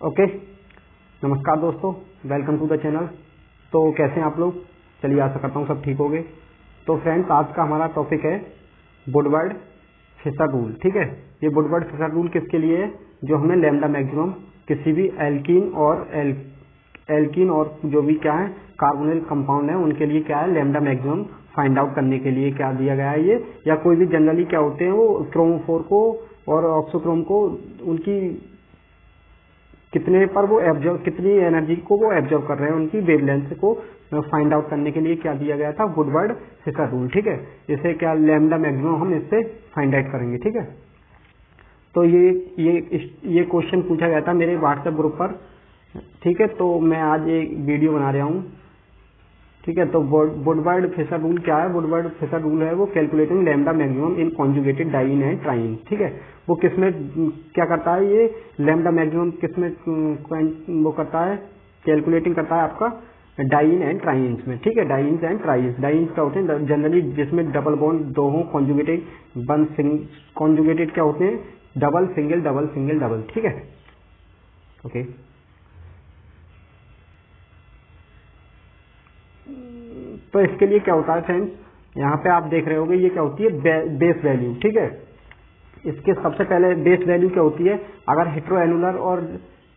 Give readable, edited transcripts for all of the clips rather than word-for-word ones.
Okay, नमस्कार दोस्तों, welcome to the channel. तो कैसे हैं आप लोग? चलिए आशा करता हूँ सब ठीक होंगे। तो फ्रेंड्स, आज का हमारा टॉपिक है वुडवर्ड फिशर रूल। ठीक है, ये वुडवर्ड फिशर रूल किसके लिए है? जो हमें लैम्डा मैक्सिमम किसी भी एल्कीन और जो भी क्या है कार्बोनिल कंपाउंड है उनके लिए क्या है लैम्डा मैक्सिमम फाइंड आउट करने के लिए क्या दिया गया है ये, या कोई भी जनरली क्या होते हैं वो क्रोमोफोर को और ऑक्सोक्रोम को उनकी कितने पर वो एब्जॉर्व, कितनी एनर्जी को वो एब्जॉर्व कर रहे हैं, उनकी वेवलेंथ को फाइंड आउट करने के लिए क्या दिया गया था? Woodward Fieser rule. ठीक है, इसे क्या लैम्डा मैक्सिमम हम इससे फाइंड आउट करेंगे। ठीक है, तो ये क्वेश्चन पूछा गया था मेरे व्हाट्सएप ग्रुप पर। ठीक है, तो मैं आज एक वीडियो बना रहा हूँ। ठीक है, तो वुडवर्ड फिशर रूल क्या है? वुडवर्ड फिशर रूल है वो calculating lambda maximum in conjugated diene and triene. ठीक है, वो किसमें क्या करता है? ये लैम्डा मैक्सिमम किसमें वो करता है? कैलकुलेटिंग करता है आपका डाइन एंड ट्राइन्स में। ठीक है, डाइन्स एंड ट्राइन्स। डाइन्स क्या होते हैं? जनरली जिसमें डबल बॉन्ड दो हो, कॉन्जुगेटेड क्या होते हैं? Double single double single double. ठीक है, ओके। तो इसके लिए क्या होता है फ्रेंड्स, यहाँ पे आप देख रहे होंगे ये क्या होती है? Base value. ठीक है, इसके सबसे पहले बेस वैल्यू क्या होती है? अगर हेट्रोएनुलर और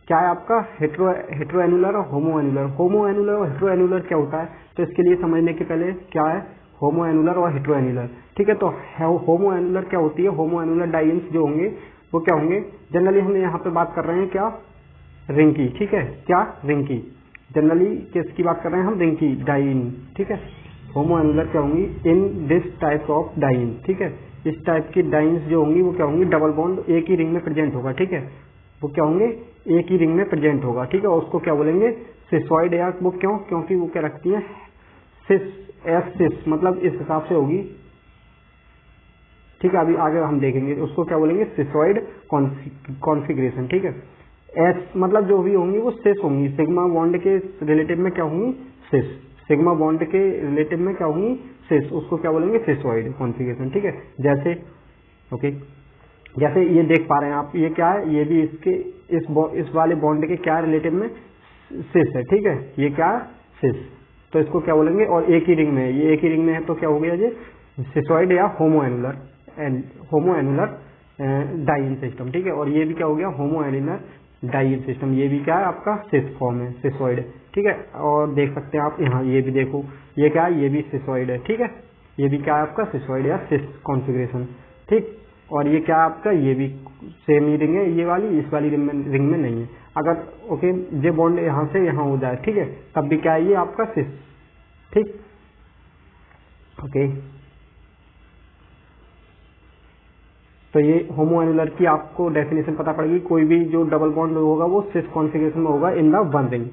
क्या है आपका हेट्रोएनुलर और होमोएनुलर और हेट्रोएनुलर क्या होता है? तो इसके लिए समझने के पहले क्या है होमोएनुलर और हेट्रोएनुलर। ठीक है, तो होमोएनुलर क्या होती है? होमोएनुलर डाइन्स जो होंगे वो क्या होंगे? जनरली हम यहाँ पे बात कर रहे हैं क्या? रिंग की। ठीक है, क्या? रिंग की। जनरली किसकी बात कर रहे हैं हम? रिंग की, डाइन। ठीक है, होमोएनुलर क्या होंगी? In this type of diene. ठीक है, इस टाइप की डाइन्स जो होंगी वो क्या होंगी? डबल बॉन्ड एक ही रिंग में प्रेजेंट होगा। ठीक है, वो क्या होंगे? एक ही रिंग में प्रेजेंट होगा। ठीक है, और उसको क्या बोलेंगे? सिसॉइड। या वो क्यों? क्योंकि वो क्या रखती है? सिस मतलब इस हिसाब से होगी। ठीक है, अभी आगे हम देखेंगे उसको क्या बोलेंगे? Cisoid configuration. ठीक है, एस मतलब जो भी होंगी वो सिस होंगी। सिग्मा बॉन्ड के रिलेटिव में क्या होंगी? सिस। सिग्मा बॉन्ड के रिलेटिव में क्या होंगी? सिस। उसको क्या बोलेंगे? Cisoid configuration. ठीक है, जैसे ओके, जैसे ये देख पा रहे हैं आप, ये क्या है? ये भी इसके इस वाले बॉन्ड के क्या रिलेटिव में? सिस है। ठीक है, ये क्या? सिस। तो इसको क्या बोलेंगे? और एक ही रिंग में है, ये एक ही रिंग में है तो क्या हो गया ये? सिसॉइड या होमोएनुलर डाइन सिस्टम। ठीक है, और ये भी क्या हो गया? होमोएनुलर डाइन सिस्टम। ये भी क्या है आपका? सिस फॉर्म है, सिसॉइड। ठीक है, और देख सकते हैं आप यहाँ, ये भी देखो, ये क्या है? ये भी सिसॉइड है। ठीक है, ये भी क्या है आपका? सिसॉइड या सिस कॉन्फ़िगरेशन। ठीक, और ये क्या आपका? ये भी सेम ही रिंग है, ये वाली इस वाली रिंग में नहीं है। अगर ओके ये बॉन्ड यहाँ से यहाँ हो जाए, ठीक है, तब भी क्या है? ये आपका सिस। ठीक, ओके। तो ये होमोएनुलर की आपको डेफिनेशन पता पड़ेगी। कोई भी जो डबल बॉन्ड होगा वो सिस कॉन्फ़िगरेशन में होगा इन द वन रिंग,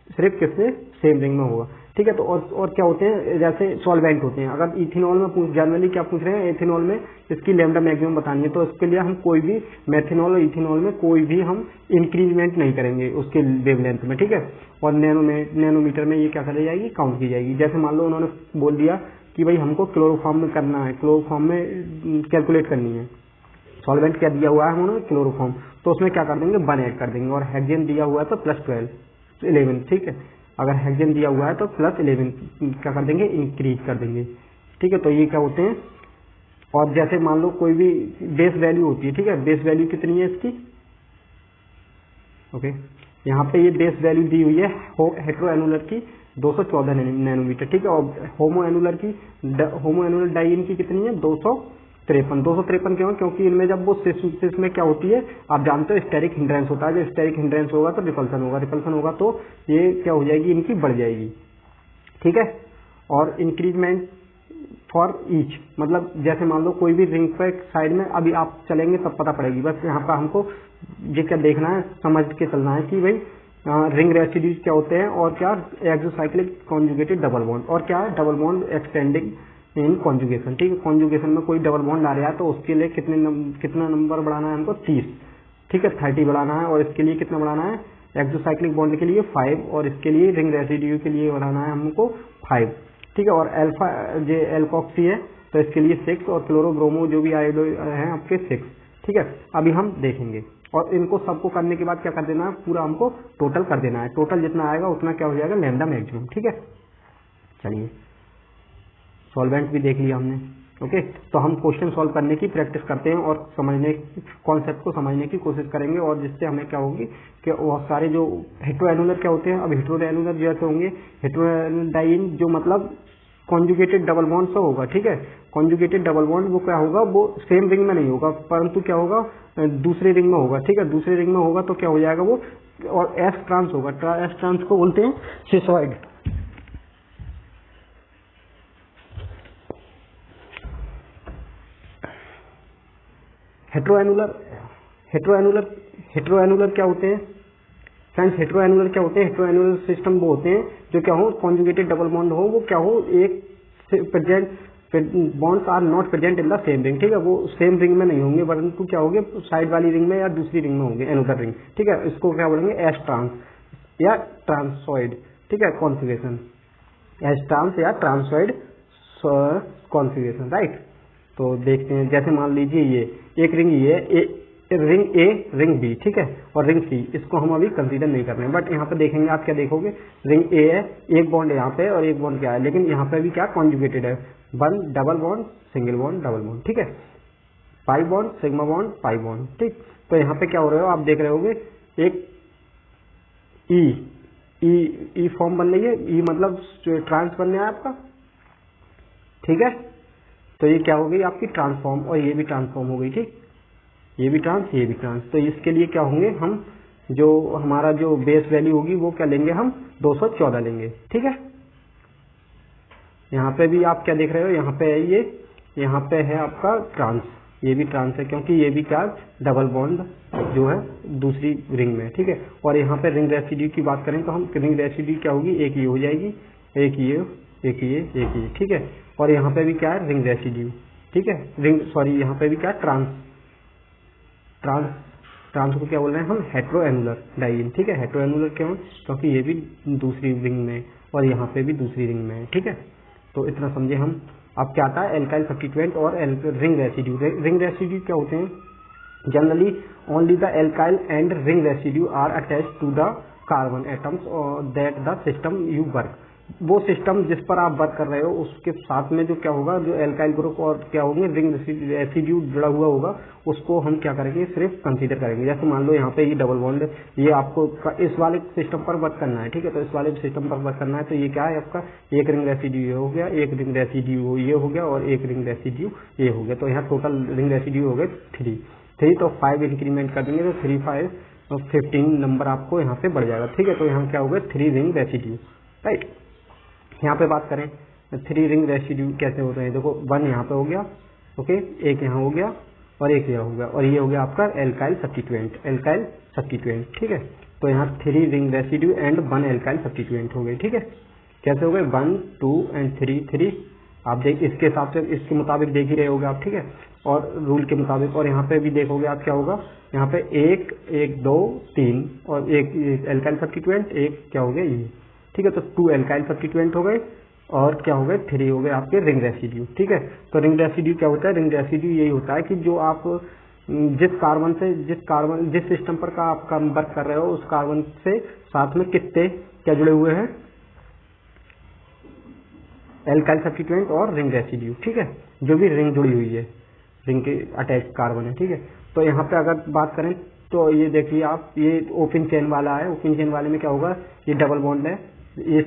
सिर्फ किसमें? सेम रिंग में होगा। ठीक है, तो और क्या होते हैं? जैसे सॉल्वेंट होते हैं। अगर इथेनॉल में जनरली क्या पूछ रहे हैं? एथेनॉल में इसकी लैम्डा मैक्सिमम बतानी है, तो इसके लिए हम कोई भी मेथेनॉल और इथेनॉल में कोई भी हम इंक्रीजमेंट नहीं करेंगे उसके वेवलेंथ में। ठीक है, और नैनोमीटर में ये क्या कर जाएगी? काउंट की जाएगी। जैसे मान लो उन्होंने बोल दिया कि भाई हमको क्लोरोफॉर्म में करना है, क्लोरोफॉर्म में कैलकुलेट करनी है। सॉल्वेंट क्या दिया हुआ है उन्होंने? क्लोरोफॉर्म। तो उसमें क्या कर देंगे? 1 ऐड कर देंगे। और हेक्सेन दिया हुआ है तो +11। ठीक है, अगर हेक्सेन दिया हुआ है तो +11 क्या कर देंगे? इंक्रीज कर देंगे। ठीक है, तो ये क्या होते हैं? और जैसे मान लो कोई भी बेस वैल्यू होती है। ठीक है, बेस वैल्यू कितनी है इसकी? ओके, यहाँ पे ये बेस वैल्यू दी हुई है हेट्रोएनुलर की 214 नैनोमीटर। ठीक है, और होमोएनुलर डाइन की कितनी है? 253 क्यों? क्योंकि इनमें जब वो सिस में क्या होती है आप जानते हो? स्टेरिक हिंड्रेंस होता है। जब स्टेरिक हिंड्रेंस होगा तो रिपल्सन होगा तो ये क्या हो जाएगी? इनकी बढ़ जाएगी। ठीक है, और इंक्रीजमेंट फॉर ईच मतलब जैसे मान लो कोई भी रिंग पे साइड में, अभी आप चलेंगे तब पता पड़ेगी। बस यहाँ पर हमको ये क्या देखना है, समझ के चलना है कि भाई रिंग रेसिड्यूज क्या होते हैं और क्या एक्सोसाइक्लिक कॉन्जुगेटेड डबल बॉन्ड, और क्या है? डबल बॉन्ड एक्सटेंडिंग इन कॉन्जुगेशन। ठीक है, कॉन्जुगेशन में कोई डबल बॉन्ड आ रहा है तो उसके लिए कितना नंबर बढ़ाना है हमको? 30। ठीक है, 30 बढ़ाना है। और इसके लिए कितना बढ़ाना है? एक्सोसाइक्लिक बॉन्ड के लिए 5 और इसके लिए रिंग रेसिड्यू के लिए बढ़ाना है हमको 5। ठीक है, और अल्फा जो एल्कोक्सी है तो इसके लिए 6 और क्लोरोब्रोमो जो भी आयोडो है आपके 6। ठीक है, अभी हम देखेंगे। और इनको सबको करने के बाद क्या कर देना है, पूरा हमको टोटल कर देना है। टोटल जितना आएगा उतना क्या हो जाएगा, लैम्डा मैक्सिमम। ठीक है, चलिए सॉल्वेंट भी देख लिया हमने। ओके, तो हम क्वेश्चन सॉल्व करने की प्रैक्टिस करते हैं और समझने कॉन्सेप्ट को समझने की कोशिश करेंगे, और जिससे हमें क्या होगी कि बहुत सारे जो हेटेरोएनुलर क्या होते हैं, अब हेटेरोएनुलर जैसे होंगे, हेटेरोएनुलर डाइन जो मतलब कॉन्जुगेटेड डबल बॉन्ड से होगा। ठीक है, कॉन्जुगेटेड डबल बॉन्ड वो क्या होगा, वो सेम रिंग में नहीं होगा, परंतु क्या होगा, दूसरे रिंग में होगा। ठीक है, दूसरे रिंग में होगा तो क्या हो जाएगा वो, और एस ट्रांस होगा। एस ट्रांस को बोलते हैं सिसॉइड। हेटेरोएनुलर क्या होते हैं फ्रेंड्स, हेटेरोएनुलर क्या होते हैं, हेटेरोएनुलर सिस्टम वो होते हैं जो क्या हो, कॉन्जुगेटेड डबल बॉन्ड हो, वो क्या हो, एक present bonds are not present in the same ring. ठीक है, वो सेम रिंग में नहीं होंगे, परंतु क्या होंगे, साइड वाली रिंग में या दूसरी रिंग में होंगे, एनोदर रिंग। ठीक है, इसको क्या बोलेंगे, एस ट्रांस या ट्रांसॉइड। ठीक है, कॉन्फिगरेशन एस ट्रांस या ट्रांसॉइड कॉन्फिगरेशन, राइट। तो देखते हैं, जैसे मान लीजिए ये एक रिंग, ये रिंग ए, रिंग बी, ठीक है, और रिंग सी, इसको हम अभी कंसीडर नहीं कर रहे हैं, बट यहाँ पे देखेंगे, आप क्या देखोगे, रिंग ए है, एक बॉन्ड यहाँ पे और एक बॉन्ड क्या है, लेकिन यहाँ पे भी क्या कॉन्जुगेटेड है, one double bond, single bond, double bond. ठीक है, pi bond, sigma bond, pi bond. ठीक, तो यहाँ पे क्या हो रहा है, आप देख रहे होगे एक ई फॉर्म बन रही है, ई मतलब ट्रांस बनने है आपका। ठीक है, तो ये क्या हो गई आपकी ट्रांसफॉर्म, और ये भी ट्रांसफॉर्म हो गई। ठीक, ये भी ट्रांस, ये भी ट्रांस। तो इसके लिए क्या होंगे हम, जो हमारा जो बेस वैल्यू होगी वो क्या लेंगे, हम 214 लेंगे। ठीक है, यहाँ पे भी आप क्या देख रहे हो, यहाँ पे है ये, यहाँ पे है आपका ट्रांस, ये भी ट्रांस है, क्योंकि ये भी क्या डबल बॉन्ड जो है दूसरी रिंग में। ठीक है, और यहाँ पे रिंग रेसिड्यू की बात करें तो हम रिंग रेसिड्यू क्या होगी, एक ये हो जाएगी, एक ये, एक ये, एक ये। ठीक है, और यहाँ पे भी क्या है, रिंग रेसिड्यू। ठीक है, रिंग सॉरी यहाँ पे भी क्या ट्रांस को क्या बोल रहे हैं हम, हेटेरोएनुलर डाइन। ठीक है, हेटेरोएनुलर क्यों, क्योंकि ये भी दूसरी रिंग में और यहाँ पे भी दूसरी रिंग में है। ठीक है, तो इतना समझे हम। अब क्या आता है, एल्काइल सब्स्टिट्यूएंट और रिंग रेसिड्यू। रिंग रेसिड्यू क्या होते हैं, generally only the alkyl and ring residue are attached to the carbon atoms और that the system you work. वो सिस्टम जिस पर आप वर्क कर रहे हो उसके साथ में जो क्या होगा, जो एल्काइल ग्रुप और क्या होंगे, रिंग रेसिड्यू जुड़ा हुआ होगा, उसको हम क्या करेंगे, सिर्फ कंसीडर करेंगे। जैसे मान लो यहाँ पे ये डबल बॉन्ड, ये आपको इस वाले सिस्टम पर वर्क करना है। ठीक है, तो इस वाले सिस्टम पर वर्क करना है, तो ये क्या है आपका, एक रिंग रेसिड्यू ये हो गया, एक रिंग रेसिड्यू ये हो गया, और एक रिंग रेसिड्यू ये हो गया। तो यहाँ टोटल रिंग रेसिड्यू हो गए 3, तो 5 इंक्रीमेंट कर देंगे, तो 3, 5 और 15 नंबर आपको यहाँ पे बढ़ जाएगा। ठीक है, तो यहाँ क्या हो गया, 3 रिंग रेसिड्यू, राइट। यहाँ पे बात करें 3 रिंग रेसिड्यू कैसे होते हैं, देखो 1 यहाँ पे हो गया, ओके, एक यहाँ हो गया और एक यहाँ हो गया, और ये हो गया आपका एल्काइल सब्स्टिट्यूएंट। ठीक है, तो यहाँ 3 ring residue and 1 alkyl substituent हो गए। ठीक है, कैसे हो गए, 1, 2 एंड 3 आप देख, इसके हिसाब से इसके मुताबिक देख ही रहे होगे आप। ठीक है, और रूल के मुताबिक, और यहाँ पे भी देखोगे आप क्या होगा, यहाँ पे 1, 2, 3 और एक एल्काइल सब्स्टिट्यूएंट, एक क्या हो गया ये। ठीक है, तो 2 एल्काइल सब्स्टिट्यूएंट हो गए और क्या हो गए, 3 हो गए आपके रिंग रेसिड्यू। ठीक है, तो रिंग रेसिड्यू क्या होता है, रिंग रेसिड्यू यही होता है कि जो आप जिस सिस्टम पर का आप वर्क कर रहे हो उस कार्बन से साथ में कितने क्या जुड़े हुए हैं, एल्काइल सब्स्टिट्यूएंट और रिंग रेसिड्यू। ठीक है, जो भी रिंग जुड़ी हुई है, रिंग के अटैच कार्बन है। ठीक है, तो यहाँ पे अगर बात करें तो ये देखिए आप, ये ओपन चेन वाला है, ओपन चेन वाले में क्या होगा, ये डबल बॉन्ड है, ये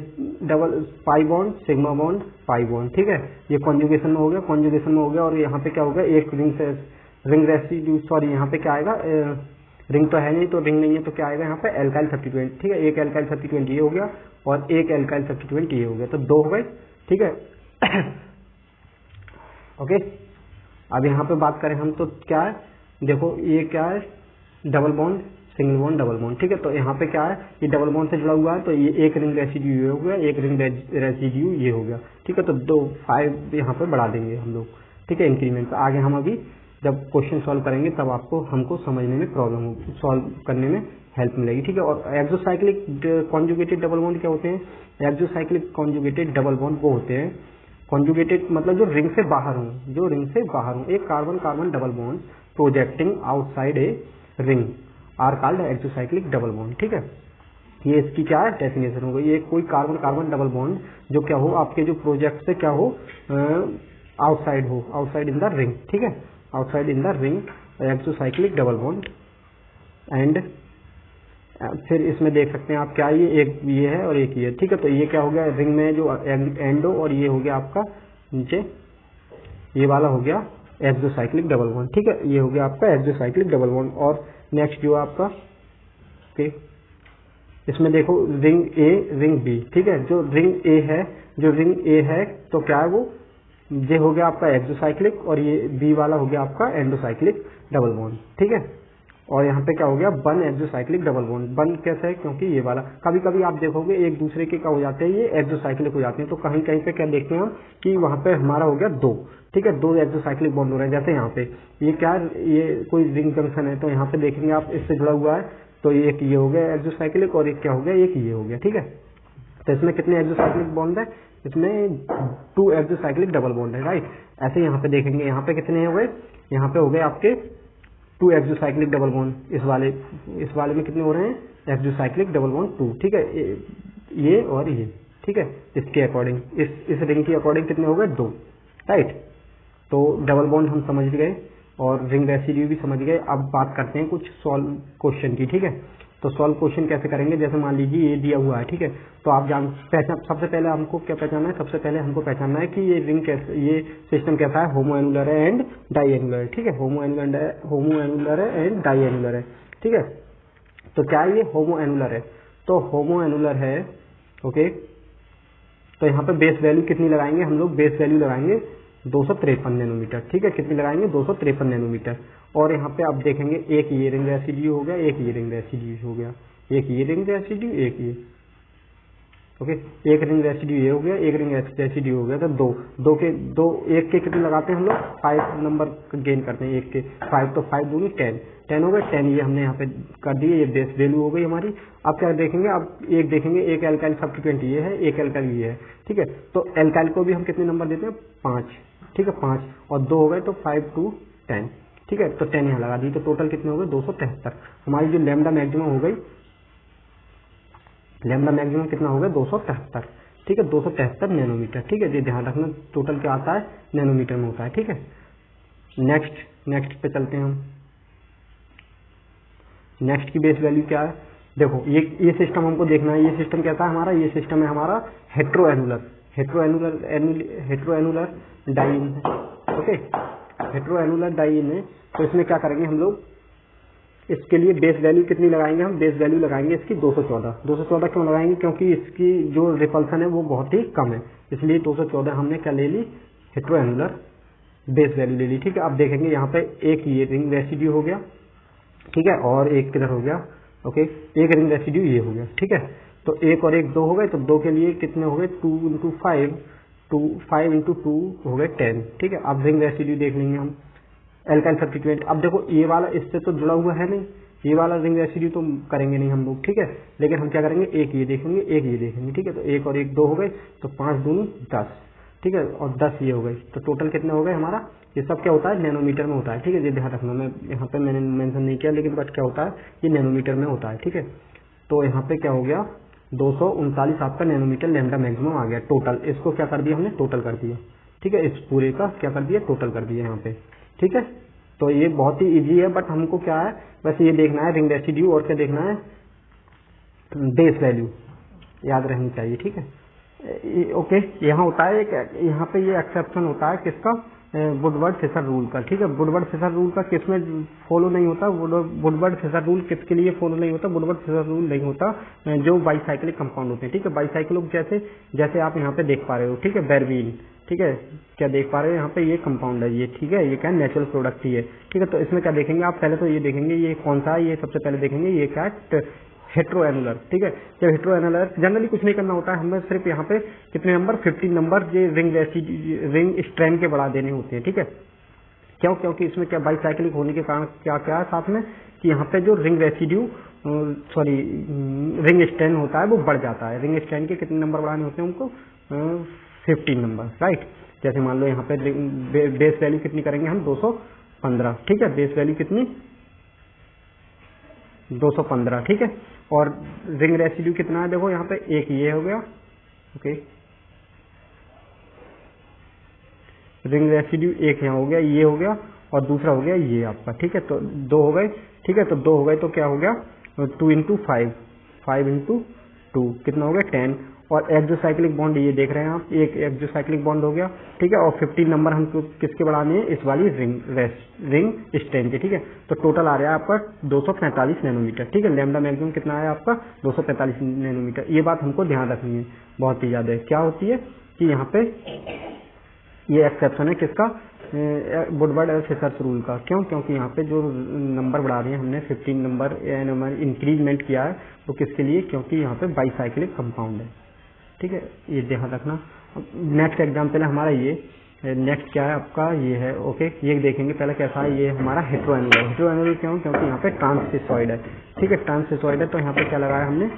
double pi bond, sigma bond, pi bond. ठीक है, ये कॉन्जुगेशन में हो गया, और यहाँ पे क्या होगा, एक रिंग रेसिड्यू, सॉरी यहाँ पे क्या आएगा, रिंग तो है नहीं, तो रिंग नहीं है, तो क्या आएगा यहाँ पे एल्काइल सब्स्टिट्यूएंट। ठीक है, एक एल्काइल सब्स्टिट्यूएंट ये हो गया और एक एल्काइल सब्स्टिट्यूएंट ये हो गया, तो 2 हो गए। ठीक है, ओके। अब यहाँ पे बात करें हम तो क्या है, देखो ये क्या है, double bond, single bond, double bond. ठीक है, तो यहाँ पे क्या है, ये डबल बॉन्ड से जुड़ा हुआ है, तो ये एक रिंग रेसिड्यू ये हो गया, एक रिंग रेसिड्यू ये हो गया। ठीक है, तो 5 यहाँ पे बढ़ा देंगे हम लोग। ठीक है, इंक्रीमेंट आगे हम अभी जब क्वेश्चन सॉल्व करेंगे तब हमको समझने में प्रॉब्लम होगी, सॉल्व करने में हेल्प मिलेगी। ठीक है, और एक्सोसाइक्लिक कॉन्जुगेटेड डबल बॉन्ड क्या होते हैं, एक्सोसाइक्लिक कॉन्जुगेटेड डबल बॉन्ड वो होते हैं, कॉन्जुगेटेड मतलब जो रिंग से बाहर हों, एक carbon carbon double bond projecting outside a ring are called exocyclic double bond. ठीक है, ये इसकी क्या है डेफिनेशन हो गई। ये कोई कार्बन कार्बन डबल बॉन्ड जो क्या हो आपके जो प्रोजेक्ट से क्या हो आउटसाइड इन द रिंग। ठीक है, outside in the ring exocyclic double bond. And फिर इसमें देख सकते हैं आप क्या, ये एक ये है और एक ये। ठीक है, तो ये क्या हो गया रिंग में जो एंडो, और ये हो गया आपका नीचे ये वाला हो गया एक्सोसाइक्लिक डबल बॉन्ड। ठीक है, ये हो गया आपका एक्सोसाइक्लिक डबल बॉन्ड। और नेक्स्ट जो आपका ओके, इसमें देखो रिंग ए रिंग बी। ठीक है, जो रिंग ए है तो क्या है वो ये हो गया आपका एक्सोसाइक्लिक, और ये बी वाला हो गया आपका एंडोसाइक्लिक डबल बॉन्ड। ठीक है, और यहाँ पे क्या हो गया बन एक्सोसाइक्लिक डबल बॉन्ड। बन कैसे है, क्योंकि ये वाला कभी कभी आप देखोगे एक दूसरे के क्या हो जाते हैं, ये एक्सोसाइक्लिक हो जाते हैं। तो कहीं कहीं पे क्या देखते हैं हम कि वहां पे हमारा हो गया दो। ठीक है, दो एक्सोसाइक्लिक बॉन्ड हो रहे हैं। जैसे यहाँ पे ये क्या ये कोई रिंग जंक्शन है, तो यहाँ पे देखेंगे आप इससे जुड़ा हुआ है, तो एक ये हो गया एक्सोसाइक्लिक और एक क्या हो गया, एक ये हो गया। ठीक है, तो इसमें कितने एक्सोसाइक्लिक बॉन्ड है, इसमें 2 एक्सोसाइक्लिक डबल बॉन्ड है। राइट, ऐसे यहाँ पे देखेंगे यहाँ पे कितने हो गए, यहाँ पे हो गए आपके 2 एक्सोसाइक्लिक डबल बॉन्ड। इस वाले में कितने हो रहे हैं एक्सोसाइक्लिक डबल बॉन्ड 2। ठीक है, ये और ये। ठीक है, इसके अकॉर्डिंग इस रिंग के अकॉर्डिंग कितने हो गए 2। राइट, तो डबल बॉन्ड हम समझ गए और रिंग रेसिड्यू भी समझ गए। अब बात करते हैं कुछ सॉल्व क्वेश्चन की। ठीक है, तो सॉल्व क्वेश्चन कैसे करेंगे, जैसे मान लीजिए ये दिया हुआ है। ठीक है, तो आप सबसे पहले हमको क्या पहचानना है, सबसे पहले हमको पहचानना है कि ये रिंग कैसे, ये सिस्टम कैसा है, होमो एनुलर है एंड डाई एनुलर है। ठीक है, होमो एनुलर है एंड डाई एनुलर है। ठीक है, तो क्या ये होमो एनुलर है, तो होमो एनुलर है। ओके, तो यहाँ पे बेस वैल्यू कितनी लगाएंगे हम लोग, बेस वैल्यू लगाएंगे 253 नैनोमीटर। ठीक है, कितनी लगाएंगे 253 नैनोमीटर। और यहाँ पे आप देखेंगे एक ये रिंग रेसिड्यू हो गया, एक ये रिंग रेसिड्यू हो गया, एक ये रिंग रेसिड्यू, एक ये। ओके, एक रिंग रेसिड्यू ये हो गया, एक रिंग रेसिड्यू हो गया। तो एक के कितने लगाते हैं हम लोग, 5 नंबर गेन करते हैं एक के 5, तो 5 दूनी 10 हो गए। 10 ये हमने यहाँ पे कर दिए, ये बेस वैल्यू हो गई हमारी। अब क्या देखेंगे, अब एक देखेंगे एक एल्काइल सब्स्टिट्यूएंट ये है, एक एल्काइल ये है। ठीक है, तो एल्काइल को भी हम कितने नंबर देते हैं 5। ठीक है, 5 और 2 हो गए, तो 5 2 10। ठीक है, तो 10 यहाँ लगा दी, तो टोटल कितने हो गए 273। हमारी जो लैम्डा मैक्सिमम हो गई, लैम्डा मैक्सिमम कितना हो गया 273। ठीक है, 273 नैनोमीटर। ठीक है, ये ध्यान रखना टोटल क्या आता है नैनोमीटर में होता है। ठीक है, नेक्स्ट पे चलते हैं हम। नेक्स्ट की बेस वैल्यू क्या है, देखो ये सिस्टम हमको देखना है। ये सिस्टम कैसा है हमारा, ये सिस्टम है हमारा heteroannular diene. Okay, heteroannular diene है। तो इसमें क्या करेंगे हम लोग, इसके लिए बेस वैल्यू कितनी लगाएंगे, हम बेस वैल्यू लगाएंगे इसकी 214 क्यों लगाएंगे, क्योंकि इसकी जो रिपल्सन है वो बहुत ही कम है, इसलिए 214 हमने क्या ले ली, हेट्रो एनुलर बेस वैल्यू ले ली। ठीक है, अब देखेंगे यहाँ पे एक ये रिंग रेसिड्यू हो गया। ठीक है, और एक किधर हो गया, ओके, एक रिंग रेसिड्यू ये हो गया। ठीक है, तो एक और एक 2 हो गए, तो 2 के लिए कितने हो गए 2 × 5 × 2 हो गए 10। ठीक है, अब रिंग रेसिड्यू देख लेंगे हम एल्काइल सब्स्टिट्यूएंट। अब देखो ये वाला इससे तो जुड़ा हुआ है नहीं, ये वाला रिंग रेसिड्यू तो करेंगे नहीं हम लोग। ठीक है, लेकिन हम क्या करेंगे, एक ये देखेंगे, एक ये देखेंगे। ठीक है, तो एक और एक 2 हो गए, तो 5 दूनी 10। ठीक है, और 10 ये हो गए, तो टोटल कितने हो गए हमारा, ये सब क्या होता है नैनोमीटर में होता है। ठीक है, ये ध्यान रखना, मैं यहाँ पे मैंने मेंशन नहीं किया, लेकिन बट क्या होता है ये नैनोमीटर में होता है। ठीक है, तो यहाँ पे क्या हो गया 239 आपका नैनोमीटर लैम्डा मैक्सिमम आ गया टोटल। इसको क्या कर दिया हमने, टोटल कर दिया। ठीक है, इस पूरे का क्या कर दिया, टोटल कर दिया यहाँ पे। ठीक है, तो ये बहुत ही इजी है, बट हमको क्या है बस ये देखना है रिंग रेसिड्यू, और क्या देखना है बेस वैल्यू याद रहनी चाहिए। ठीक है, ओके, यहाँ होता है यहाँ पे ये एक्सेप्शन होता है किसका, वुडवर्ड फिशर रूल का। ठीक है, वुडवर्ड फिशर रूल का किसमें फॉलो नहीं होता, वुडवर्ड फिशर रूल किसके लिए फॉलो नहीं होता, वुडवर्ड फिशर रूल नहीं होता जो बाईसाइक्लिक कंपाउंड होते हैं। ठीक है, बाईसाइक्लिक जैसे आप यहाँ पे देख पा रहे हो। ठीक है, बेरवीन। ठीक है, क्या देख पा रहे हो यहाँ पे ये कंपाउंड है ये। ठीक है, ये क्या नेचुरल प्रोडक्ट ही है। ठीक है, तो इसमें क्या देखेंगे आप, पहले तो ये देखेंगे ये कौन सा है, ये सबसे पहले देखेंगे ये क्या है हेट्रो एनुलर। ठीक है, जब हेट्रो एनुलर जनरली कुछ नहीं करना होता है, हमें सिर्फ यहाँ पे कितने नंबर 15 नंबर ये रिंग स्ट्रैंड के बढ़ा देने होते हैं। ठीक है, क्यों, क्योंकि इसमें क्या बाईसाइक्लिक होने के कारण क्या क्या है साथ में कि यहाँ पे जो रिंग रेसिड्यू रिंग स्ट्रैंड होता है वो बढ़ जाता है। रिंग स्ट्रैंड के कितने नंबर बढ़ाने होते हैं हमको 15 नंबर। राइट, जैसे मान लो यहाँ पे बेस वैल्यू कितनी करेंगे हम 215। ठीक है, बेस वैल्यू कितनी 215, ठीक है। और रिंग रेसिड्यू कितना है देखो यहाँ पे, एक ये हो गया, ओके, रिंग रेसिड्यू एक यहाँ हो गया, ये हो गया, और दूसरा हो गया ये आपका, ठीक है। तो 2 हो गए, ठीक है। तो 2 हो गए तो क्या हो गया, 2 इंटू 5, 5 इंटू 2 कितना हो गया 10। और एक्सोसाइक्लिक बॉन्ड ये देख रहे हैं आप, एक एक्सोसाइक्लिक बॉन्ड हो गया, ठीक है। और 15 नंबर हमको किसके बढ़ाने हैं, इस वाली रिंग स्ट्रेन के, ठीक है। तो टोटल आ रहा है आपका 245 नैनोमीटर, ठीक है। लैम्डा मैक्सिमम कितना है आपका 245 नैनोमीटर। ये बात हमको ध्यान रखनी है, बहुत ही ज्यादा है। क्या होती है कि यहाँ पे ये एक्सेप्शन है किसका, वुडवर्ड और फिशर्स रूल का। क्यों, क्योंकि यहाँ पे जो नंबर बढ़ा रहे हैं हमने 15 नंबर इंक्रीजमेंट किया है, तो किसके लिए, क्योंकि यहाँ पे बाईसाइक्लिक कंपाउंड है, ठीक है। ये ध्यान रखना। नेक्स्ट एग्जाम्पल है हमारा ये, नेक्स्ट क्या है आपका, ये है, ओके। ये देखेंगे पहले कैसा है, ये हमारा हेट्रोएनुलर। हेट्रोएनुलर क्यों, क्योंकि यहाँ पे ट्रांससिसॉइड है, ठीक है। ट्रांससिसॉइड है तो यहाँ पे क्या लगाया हमने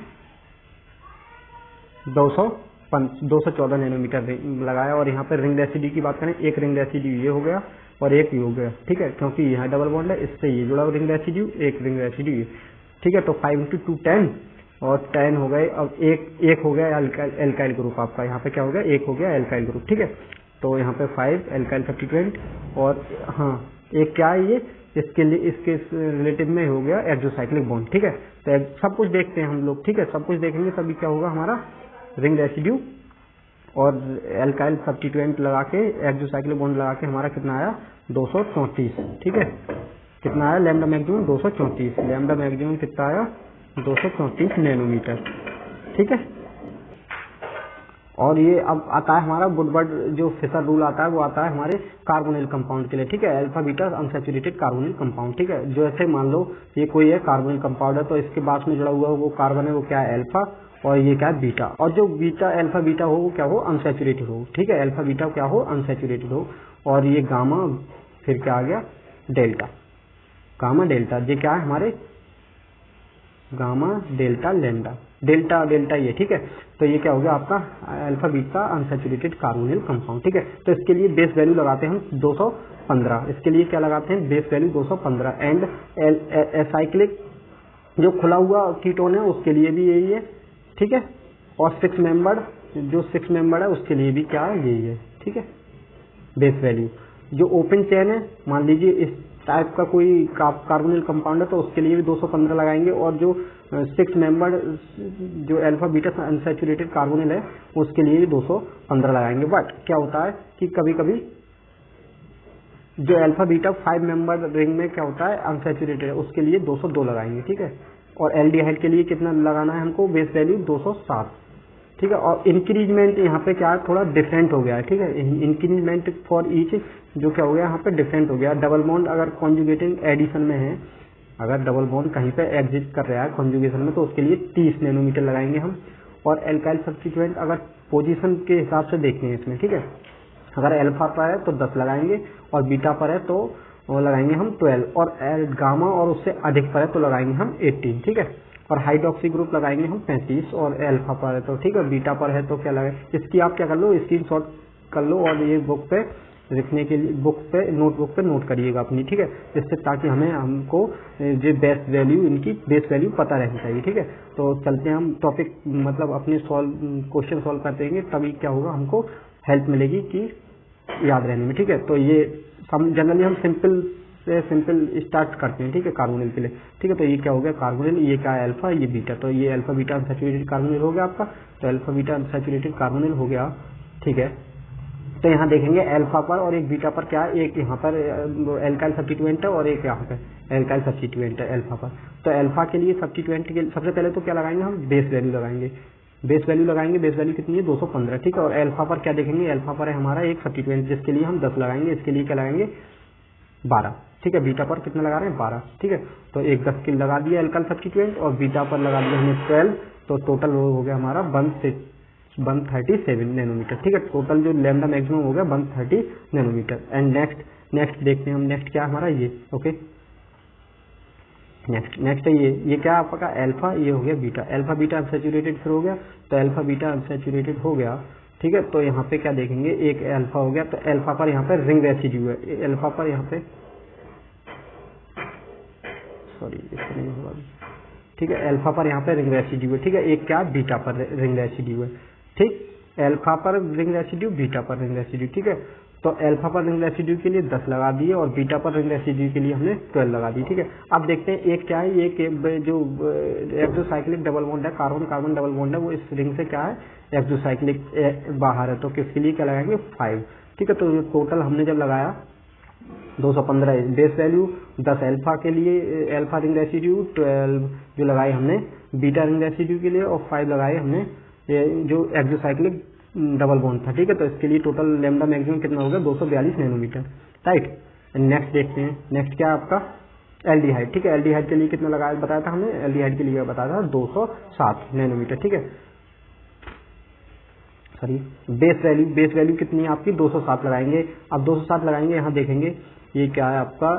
214 नैनोमीटर लगाया। और यहाँ पे रिंग रेसिड्यू की बात करें, एक रिंग रेसिड्यू ये हो गया और एक ये हो गया, ठीक है। क्योंकि यहाँ डबल बॉन्ड है, इससे ये जुड़ा हुआ रिंग रेसिड्यू, एक रिंग रेसिड्यू ये, ठीक है। तो 5 इंटू 2 10 और 10 हो गए। अब एक हो गया एल्काइल ग्रुप आपका, यहाँ पे क्या हो गया, एक हो गया एल्काइल ग्रुप, ठीक है। तो यहाँ पे 5 एल्काइल सब्स्टिट्यूएंट, और हाँ एक क्या है ये, इसके लिए इसके रिलेटिव में हो गया एक्सोसाइक्लिक बॉन्ड, ठीक है। तो सब कुछ देखते हैं हम लोग, ठीक है। सब कुछ देखेंगे तभी क्या होगा, हमारा रिंग रेसिड्यू और एल्काइल सब्स्टिट्यूएंट लगा के एक्सोसाइक्लिक बॉन्ड लगा के हमारा कितना आया 234, ठीक है। कितना आया लैम्डा मैक्सिमम 234, लैम्डा मैक्सिमम कितना आया 234 नैनोमीटर, ठीक है। और ये अब आता है हमारा वुडवर्ड जो फिशर रूल आता है, वो आता है हमारे कार्बोनिल कंपाउंड के लिए, ठीक है। Alpha beta unsaturated carbonyl compound, ठीक है। जो ऐसे मान लो ये कोई है कार्बोनिल कंपाउंड है, तो इसके बाद में जुड़ा हुआ वो कार्बन है, वो क्या है अल्फा, और ये क्या है बीटा। और जो बीटा अल्फा बीटा हो वो क्या हो, अनसैचुरेटेड हो, ठीक है। अल्फा बीटा क्या हो, अनसैचुरेटेड हो। और ये गामा, फिर क्या आ गया डेल्टा, गामा डेल्टा, ये क्या है हमारे gamma delta lambda, delta delta ये, ठीक है। तो ये क्या हो गया आपका alpha beta unsaturated carbonyl compound, ठीक है। तो इसके लिए बेस वैल्यू लगाते हैं हम 215, इसके लिए क्या लगाते हैं बेस वैल्यू 215। एंड एसाइक्लिक जो खुला हुआ कीटोन है उसके लिए भी यही है, ठीक है। और 6 मेंबर जो 6 मेंबर है उसके लिए भी क्या है, यही है, ठीक है बेस वैल्यू। जो ओपन चेन है, मान लीजिए इस टाइप का कोई कार्बोनिल कंपाउंड है, तो उसके लिए भी 215 लगाएंगे। और जो 6 मेंबर जो अल्फा बीटा अनसैचुरेटेड कार्बोनिल है उसके लिए भी 215 लगाएंगे। बट क्या होता है कि कभी कभी जो अल्फा बीटा 5 मेंबर रिंग में क्या होता है अनसैचुरेटेड है, उसके लिए 202 लगाएंगे, ठीक है। और एल्डिहाइड के लिए कितना लगाना है हमको, बेस वैल्यू 207, ठीक है। और इंक्रीजमेंट यहाँ पे क्या है, थोड़ा डिफरेंट हो गया है, ठीक है। इंक्रीजमेंट फॉर ईच जो क्या हो गया यहाँ पे डिफरेंट हो गया। डबल बॉन्ड अगर कॉन्जुगेटिंग एडिशन में है, अगर डबल बॉन्ड कहीं पे एग्जिस्ट कर रहा है कॉन्जुगेशन में, तो उसके लिए 30 नैनोमीटर लगाएंगे हम। और एल्काइल सब्स्टिट्यूएंट अगर पोजीशन के हिसाब से देखते हैं इसमें, ठीक है। अगर अल्फा पर है तो 10 लगाएंगे, और बीटा पर है तो वो लगाएंगे हम 12, और गामा और उससे अधिक पर है तो लगाएंगे हम 18, ठीक है। और हाइड्रोक्सी ग्रुप लगाएंगे हम 35, और अल्फा पर है तो, ठीक है। बीटा पर है तो क्या लगाए, इसकी आप क्या कर लो, स्क्रीनशॉट कर लो और ये बुक पे लिखने के लिए बुक पे नोटबुक पे नोट करिएगा अपनी, ठीक है। जिससे ताकि हमको जो बेस वैल्यू इनकी बेस वैल्यू पता रहनी चाहिए, ठीक है। तो चलते हैं हम टॉपिक मतलब अपने क्वेश्चन सॉल्व करते हैं, तभी क्या होगा हमको हेल्प मिलेगी कि याद रहने में, ठीक है। तो ये जनरली हम सिंपल से सिंपल स्टार्ट करते हैं, ठीक है, कार्बोनिल के लिए, ठीक है। तो ये क्या हो गया कार्बोनिल, ये क्या है अल्फा, ये बीटा, तो ये अल्फा बीटा अनसैचुरेटेड कार्बोनिल हो गया आपका। तो अल्फा बीटा अनसैचुरेटेड कार्बोनिल हो गया, ठीक है। तो यहाँ देखेंगे अल्फा पर और एक बीटा पर क्या है, एक यहाँ पर एल्काइल सब्स्टिट्यूएंट है और एक यहाँ पे एल्काइल सब्स्टिट्यूएंट है अल्फा पर। तो अल्फा के लिए सब्स्टिट्यूएंट के लिए सबसे पहले तो क्या लगाएंगे हम, बेस वैल्यू लगाएंगे। बेस वैल्यू लगाएंगे, बेस वैल्यू कितनी है 215, ठीक है। और अल्फा पर क्या देखेंगे, अल्फा पर है हमारा एक सब्स्टिट्यूएंट जिसके लिए हम 10 लगाएंगे, इसके लिए क्या लगाएंगे 12, ठीक है। बीटा पर कितना लगा रहे हैं 12, ठीक है। तो एक 10 के लगा दिया अल्काइल सब्स्टिट्यूएंट, और बीटा पर लगा दिया हमने 12, तो टोटल हो गया हमारा 137 नैनोमीटर, ठीक है। टोटल जो लैम्डा मैक्सिमम हो गया 130 नैनोमीटर। एंड नेक्स्ट देखते हैं हम, नेक्स्ट क्या हमारा ये, ओके। नेक्स्ट है ये क्या आपका अल्फा, ये हो गया बीटा, अल्फा बीटा अनसैचुरेटेड फिर हो गया, तो अल्फा बीटा अनसैचुरेटेड हो गया, ठीक है। तो यहाँ पे क्या देखेंगे, एक अल्फा हो गया, तो अल्फा पर यहाँ पे रिंग रेसिड्यू है, अल्फा पर यहाँ पे सॉरी इससे नहीं होगा, ठीक है, अल्फा पर यहाँ पे रिंग रेसिड्यू है, ठीक है, एक क्या बीटा पर रिंग रेसिड्यू है, ठीक, अल्फा पर रिंग रेसिड्यू, बीटा पर रिंग रेसिड्यू, ठीक है। तो अल्फा पर रिंग रेसिड्यू के लिए 10 लगा दिए और बीटा पर रिंग रेसिड्यू के लिए हमने 12 लगा दी, ठीक है। अब देखते हैं एक क्या है, ये जो एक्सोसाइक्लिक डबल बॉन्ड है, कार्बन कार्बन डबल बॉन्ड है, वो इस रिंग से क्या है एक्सोसाइक्लिक बाहर है, तो किसके लिए क्या लगाएंगे 5, ठीक है। तो टोटल हमने जब लगाया 215 बेस वैल्यू, 10 अल्फा के लिए अल्फा रिंग रेसिड्यू, 12 जो लगाए हमने बीटा रिंग रेसिड्यू के लिए और 5 लगाए हमने जो एक्सोसाइक्लिक डबल बॉन्ड था, ठीक है। तो इसके लिए टोटल लैम्डा मैक्सिमम कितना होगा 242 नैनोमीटर, राइट। नेक्स्ट देखते हैं, नेक्स्ट क्या है आपका एल्डिहाइड, ठीक है। एल्डिहाइड के लिए कितना लगाया बताया था हमने, एल्डिहाइड के लिए बताया था 207 नैनोमीटर, ठीक है। सॉरी, बेस वैल्यू कितनी है आपकी 207 लगाएंगे। अब 207 लगाएंगे, यहाँ देखेंगे ये क्या है आपका,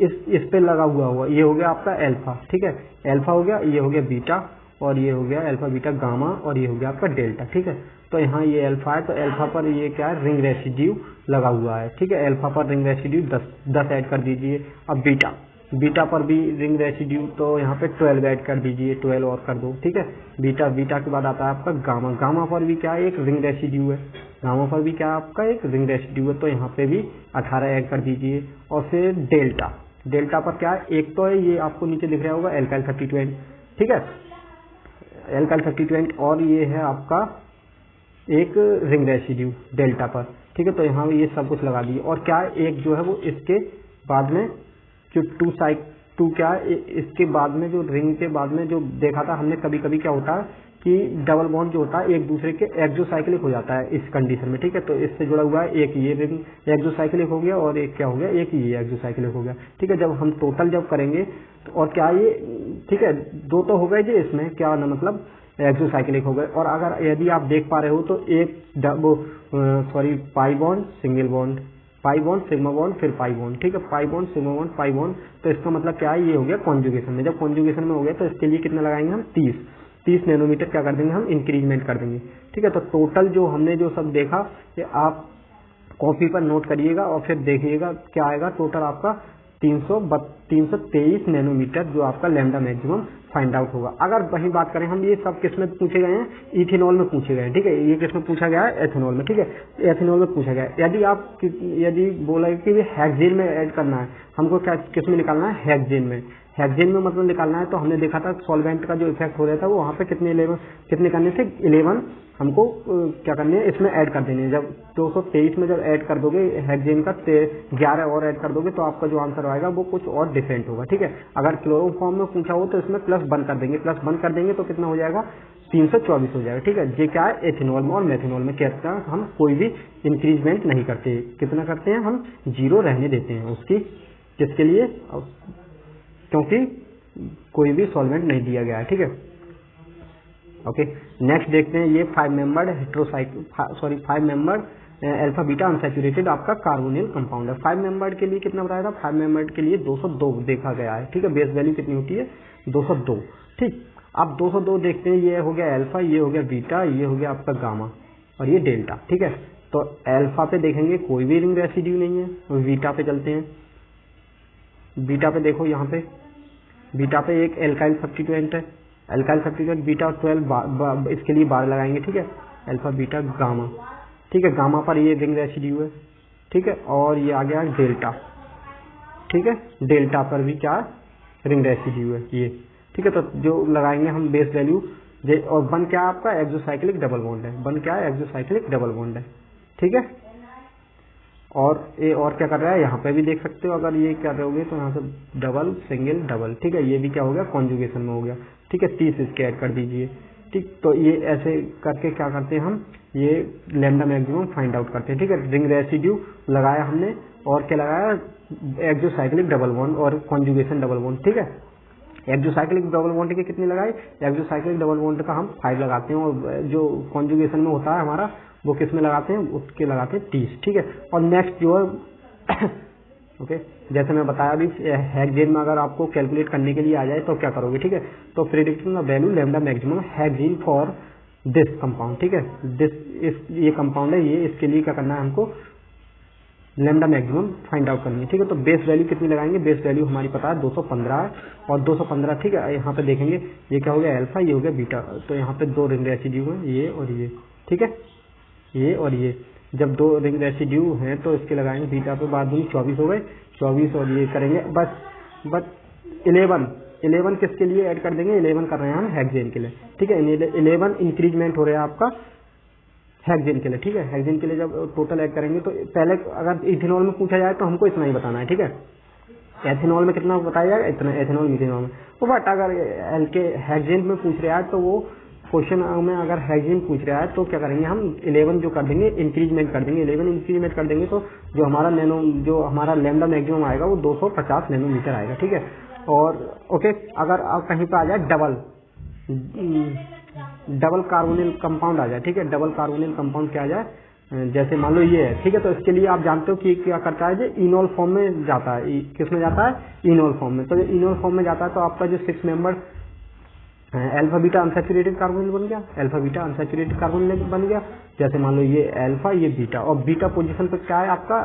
इस पे लगा हुआ ये हो गया आपका अल्फा, ठीक है, अल्फा हो गया, ये हो गया बीटा और ये हो गया अल्फा बीटा गामा और ये हो गया आपका डेल्टा, ठीक है। तो यहाँ ये अल्फा है, तो अल्फा पर ये क्या है रिंग रेसिड्यू लगा हुआ है, ठीक है। अल्फा पर रिंग रेसिड्यू 10 ऐड कर दीजिए। अब बीटा पर भी रिंग रेसिड्यू, तो यहाँ पे 12 ऐड कर दीजिए, 12 और कर दो, ठीक है। बीटा के बाद आता है आपका गामा पर भी क्या है एक रिंग रेसिड्यू है, गामा पर भी क्या है आपका एक रिंग रेसिड्यू है, तो यहाँ पे भी 18 ऐड कर दीजिए। और फिर डेल्टा पर क्या है, एक तो है ये आपको नीचे दिख रहा होगा एल्काइल 32, ठीक है, एल्काइल 32 और ये है आपका एक रिंग रेसिड्यू डेल्टा पर, ठीक है। तो यहाँ ये सब कुछ लगा दिए और क्या एक जो है वो इसके बाद में जो टू क्या है, इसके बाद में जो रिंग के बाद में जो देखा था हमने, कभी कभी क्या होता है कि डबल बॉन्ड जो होता है एक दूसरे के एक्सोसाइक्लिक हो जाता है इस कंडीशन में, ठीक है। तो इससे जुड़ा हुआ है एक ये रिंग एक्सोसाइक्लिक हो गया और एक क्या हो गया, एक ये एक्सोसाइक्लिक हो गया, ठीक है। जब हम टोटल जब करेंगे तो और क्या ये, ठीक है, 2 तो हो गए जी, इसमें क्या ना मतलब एक्सोसाइक्लिक हो गए। और अगर यदि आप देख पा रहे हो तो एक pi bond single bond, pi bond sigma bond फिर पाई बॉन्ड, ठीक है, pi bond sigma bond pi bond. तो इसका मतलब क्या है, ये हो गया कॉन्जुगेशन में। जब कॉन्जुगेशन में हो गया तो इसके लिए कितना लगाएंगे हम 30 नैनोमीटर क्या कर देंगे हम इंक्रीजमेंट कर देंगे, ठीक है। तो टोटल जो हमने जो सब देखा ये आप कॉपी पर नोट करिएगा और फिर देखिएगा क्या आएगा टोटल आपका 323 नैनोमीटर जो आपका लैम्डा मैक्सिमम फाइंड आउट होगा। अगर वही बात करें हम, ये सब किस में पूछे गए हैं, इथेनॉल में पूछे गए हैं, ठीक है। ये किस में पूछा गया है, एथेनॉल में, ठीक है, एथेनॉल में पूछा गया है। यदि बोला कि हेक्सेन में ऐड करना है हमको, क्या किस में निकालना है, हेक्सेन में मतलब निकालना है। तो हमने देखा था सॉल्वेंट का जो इफेक्ट हो रहा था वो वहाँ पे कितने करने थे 11 हमको क्या करने हैं इसमें ऐड कर देने हैं। जब 223 में जब ऐड कर दोगे हेक्सेन का 11 और ऐड कर दोगे तो आपका जो आंसर आएगा वो कुछ और डिफरेंट होगा, ठीक है। अगर क्लोरोफॉर्म में पूछा हो तो इसमें +1 कर देंगे तो कितना हो जाएगा 324 हो जाएगा, ठीक है। ये क्या है एथेनॉल में और मेथेनॉल में कहते हैं हम कोई भी इंक्रीजमेंट नहीं करते, कितना करते हैं हम 0 रहने देते हैं उसकी, किसके लिए, क्योंकि कोई भी सॉल्वेंट नहीं दिया गया है, ठीक है। ओके, नेक्स्ट देखते हैं ये 5 मेंबर्ड अल्फा बीटा अनसैचुरेटेड आपका कार्बोनिल कंपाउंड है। 5 मेंबर्ड के लिए कितना बताया था, 5 मेंबर्ड के लिए 202 देखा गया है, ठीक है। बेस वैल्यू कितनी होती है 202, ठीक। अब 202 देखते हैं, ये हो गया अल्फा, ये हो गया बीटा, ये हो गया आपका गामा और ये डेल्टा, ठीक है। तो अल्फा पे देखेंगे कोई भी रिंग रेसिड्यू नहीं है, तो बीटा पे चलते हैं। बीटा पे देखो, यहाँ पे बीटा पे एक एल्काइल सब्स्टिट्यूएंट है, एल्काइल सब्स्टिट्यूएंट बीटा 12 इसके लिए 12 लगाएंगे, ठीक है। अल्फा बीटा गामा, ठीक है, गामा पर ये रिंग रेसिड्यू है, ठीक है। और ये आ गया डेल्टा, ठीक है, डेल्टा पर भी क्या रिंग रेसिड्यू है ये, ठीक है। तो जो लगाएंगे हम बेस वैल्यू, और बन क्या आपका एक्सोसाइक्लिक डबल बॉन्ड है, बन क्या है एक्सोसाइक्लिक डबल बॉन्ड है, ठीक है। और ये और क्या कर रहा है, यहाँ पे भी देख सकते हो, अगर ये क्या रहोगे तो यहाँ से डबल सिंगल डबल, ठीक है। ये भी क्या हो गया कॉन्जुगेशन में हो गया, ठीक है। 30 इसके ऐड कर दीजिए, ठीक। तो ये ऐसे करके क्या करते हैं हम, ये लैम्डा मैक्सिमम फाइंड आउट करते हैं, ठीक है। रिंग रेसिड्यू लगाया हमने और क्या लगाया एक्सोसाइक्लिक डबल बॉन्ड और कॉन्जुगेशन डबल बॉन्ड, ठीक है। एक्सोसाइक्लिक डबल बॉन्ड के कितने लगाए, एक्सोसाइक्लिक डबल बॉन्ड का हम 5 लगाते हैं और जो कॉन्जुगेशन में होता है हमारा वो किस में लगाते हैं, उसके लगाते हैं 30, ठीक है। और नेक्स्ट जो है ओके, जैसे मैं बताया अभी हेक्सेन में अगर आपको कैलकुलेट करने के लिए आ जाए तो क्या करोगे, ठीक है। तो predicting the value lambda maximum hexane for this compound, ठीक है। ये कंपाउंड है, ये इसके लिए क्या करना है हमको लेमडा मैक्सिमम फाइंड आउट करनी है, ठीक है। तो बेस वैल्यू कितनी लगाएंगे, बेस वैल्यू हमारी पता है 215 है और 215, ठीक है। यहाँ पे देखेंगे ये क्या हो गया अल्फा, ये हो गया बीटा, तो यहाँ पे 2 रिंग रेसिड्यू है, ये और ये, ठीक है, ये और ये। जब 2 रिंग रेसिड्यू हैं तो इसके लगाएंगे बीटा पे, बाद में 24 हो गए, 24 और ये करेंगे बस 11 किसके लिए ऐड कर देंगे, 11 कर रहे हैं हम हेक्सेन के लिए, ठीक है। 11 इंक्रीजमेंट हो रहा है आपका हेक्सेन के लिए, ठीक है। हेक्सेन के लिए जब टोटल ऐड करेंगे तो पहले अगर इथेनॉल में पूछा जाए तो हमको इतना ही बताना है, ठीक है। एथेनॉल में कितना बताया जाएगा, इतना, एथेनॉल मिथेनॉल में। तो बट अगर हेक्सेन में पूछ रहा है तो वो क्वेश्चन में अगर हेक्सेन पूछ रहा है तो क्या करेंगे हम 11 जो कर देंगे, इंक्रीजमेंट कर देंगे, 11 इंक्रीजमेंट कर देंगे तो जो हमारा लैम्डा मैक्सिमम आएगा वो 250 नैनोमीटर आएगा, ठीक है। और ओके, अगर आप कहीं पे आ जाए डबल कार्बोनिल कंपाउंड आ जाए, ठीक है, डबल कार्बोनिल कंपाउंड क्या आ जाए, जैसे मान लो ये है, ठीक है। तो इसके लिए आप जानते हो कि क्या करता है, जो इनोल फॉर्म में जाता है, किस में जाता है, इनोल फॉर्म में। तो जो इनोल फॉर्म में जाता है तो आपका जो 6 member alpha beta unsaturated carbonyl बन गया, अल्फा बीटा अनसैचुरेटेड कार्बोनिल बन गया। जैसे मान लो ये अल्फा, ये बीटा, और बीटा पोजीशन पर क्या है आपका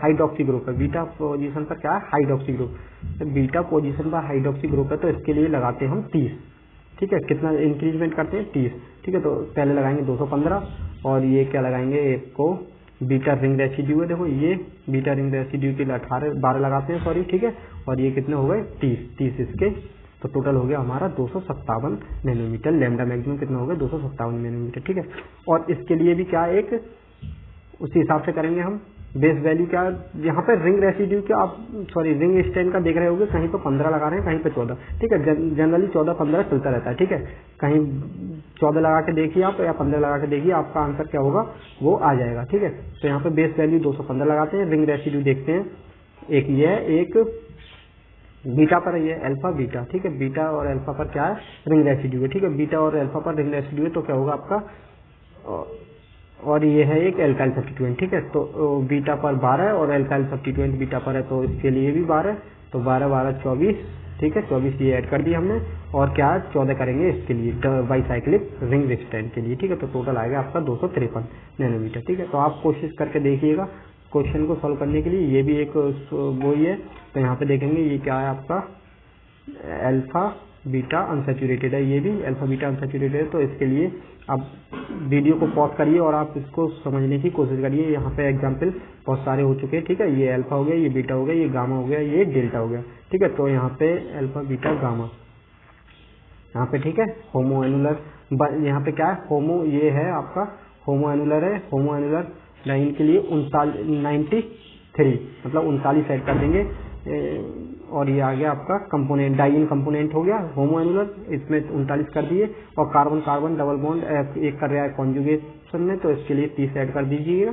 हाइड्रोक्सी ग्रुप है, बीटा पोजीशन पर क्या है हाइड्रोक्सी ग्रुप, बीटा पोजीशन पर हाइड्रोक्सी ग्रुप है। तो इसके लिए लगाते हैं हम 30, ठीक है। कितना इंक्रीजमेंट करते हैं 30, ठीक है। तो पहले लगाएंगे 215 और ये क्या लगाएंगे, एक को बीटा रिंग रेसिड्यू है, देखो ये बीटा रिंग रेसिड्यू के लिए 12 लगाते हैं, सॉरी, ठीक है। और ये कितने हो गए 30 इसके, तो टोटल हो गया हमारा 257 नैनोमीटर। लैम्डा मैक्सिमम कितना हो गया 257 नैनोमीटर, ठीक है। और इसके लिए भी क्या एक उसी हिसाब से करेंगे हम। बेस वैल्यू क्या, यहाँ पे रिंग रेसिड्यू क्या आप रिंग स्ट्रेन का देख रहे होंगे, कहीं पे 15 लगा रहे हैं, कहीं पे 14, ठीक है। जनरली 14-15 चलता रहता है, ठीक है। कहीं 14 लगा के देखिए आप या 15 लगा के देखिए, आपका आंसर क्या होगा वो आ जाएगा, ठीक है। तो यहाँ पे बेस वैल्यू 215 लगाते हैं, रिंग रेसिड्यू देखते हैं, एक ये है, एक बीटा पर ये अल्फा बीटा, ठीक है। बीटा और अल्फा पर क्या है रिंग रेसिड्यू है, ठीक है। बीटा और अल्फा पर रिंग रेसिड्यू है तो क्या होगा आपका, और ये है एक एल्काइल सब्स्टिट्यूएंट, ठीक है। तो बीटा पर 12 और एल्काइल सब्स्टिट्यूएंट बीटा पर है तो इसके लिए भी 12, तो 12 24, ठीक है। 24 ये ऐड कर दिया हमने, और क्या 14 करेंगे इसके लिए बाईसाइक्लिक रिंग रेसिस्टेंट के लिए, ठीक है। तो टोटल आएगा आपका 253 नैनोमीटर, ठीक है। तो आप कोशिश करके देखिएगा क्वेश्चन को सॉल्व करने के लिए, ये भी एक वो ही है। तो यहाँ पे देखेंगे ये क्या है आपका अल्फा बीटा अनसैचुरेटेड है, ये भी अल्फा बीटा अनसैचुरेटेड है। तो इसके लिए आप वीडियो को पॉज करिए और आप इसको समझने की कोशिश करिए। यहाँ पे एग्जाम्पल बहुत सारे हो चुके हैं, ठीक है। ये अल्फा हो गया, ये बीटा हो गया, ये गामा हो गया, ये डेल्टा हो गया, ठीक है। तो यहाँ पे अल्फा बीटा गामा यहाँ पे, ठीक है। होमो एनुलर यहाँ पे क्या है, होमो ये है आपका होमो एनुलर है, होमो एनुलर लाइन के लिए 93 मतलब 39 ऐड कर देंगे। और ये आ गया आपका कंपोनेंट, डाइइन कंपोनेंट हो गया होमो एनुलर, इसमें 39 कर दिए। और कार्बन कार्बन डबल बॉन्ड एक कर रहा है कॉन्जुगेशन में, तो इसके लिए 30 ऐड कर दीजिएगा,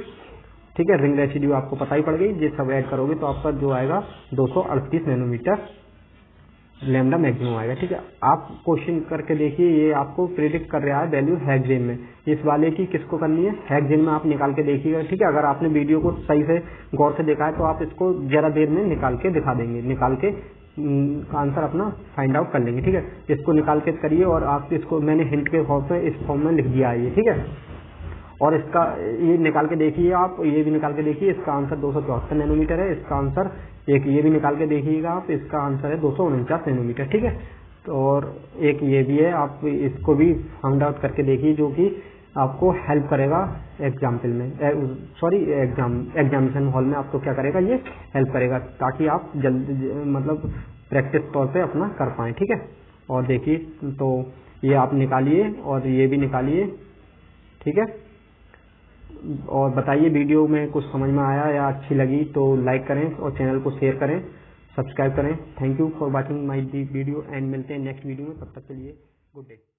ठीक है। रिंग रेसिड्यू आपको पता ही पड़ गई, ये सब ऐड करोगे तो आपका जो आएगा 238 नैनोमीटर लैम्डा मैक्सिमम आएगा, ठीक है। आप क्वेश्चन करके देखिए, ये आपको प्रेडिक्ट कर रहा है वैल्यू हेक्सेन में। इस वाले की किसको करनी है, हेक्सेन में आप निकाल के देखिएगा, ठीक है। अगर आपने वीडियो को सही से गौर से देखा है तो आप इसको जरा देर में निकाल के दिखा देंगे, निकाल के आंसर अपना फाइंड आउट कर लेंगे, ठीक है। इसको निकाल के करिए और आप इसको मैंने हिंट के फॉर्म में इस फॉर्म में लिख दिया है ये, ठीक है। और इसका ये निकाल के देखिए आप, ये भी निकाल के देखिए, इसका आंसर 274 नैनोमीटर है। इसका आंसर एक ये भी निकाल के देखिएगा आप, इसका आंसर है 249 नैनोमीटर, ठीक है। तो और एक ये भी है, आप इसको भी फाइंड आउट करके देखिए, जो कि आपको हेल्प करेगा एग्जाम्पल में, एग्जामिनेशन हॉल में आपको क्या करेगा, ये हेल्प करेगा, ताकि आप जल्दी मतलब प्रैक्टिस तौर पे अपना कर पाए, ठीक है। और देखिए तो ये आप निकालिए और ये भी निकालिए, ठीक है। और बताइए वीडियो में कुछ समझ में आया या अच्छी लगी तो लाइक करें और चैनल को शेयर करें, सब्सक्राइब करें। Thank you for watching my video and मिलते हैं नेक्स्ट वीडियो में, तब तक के लिए गुड डे।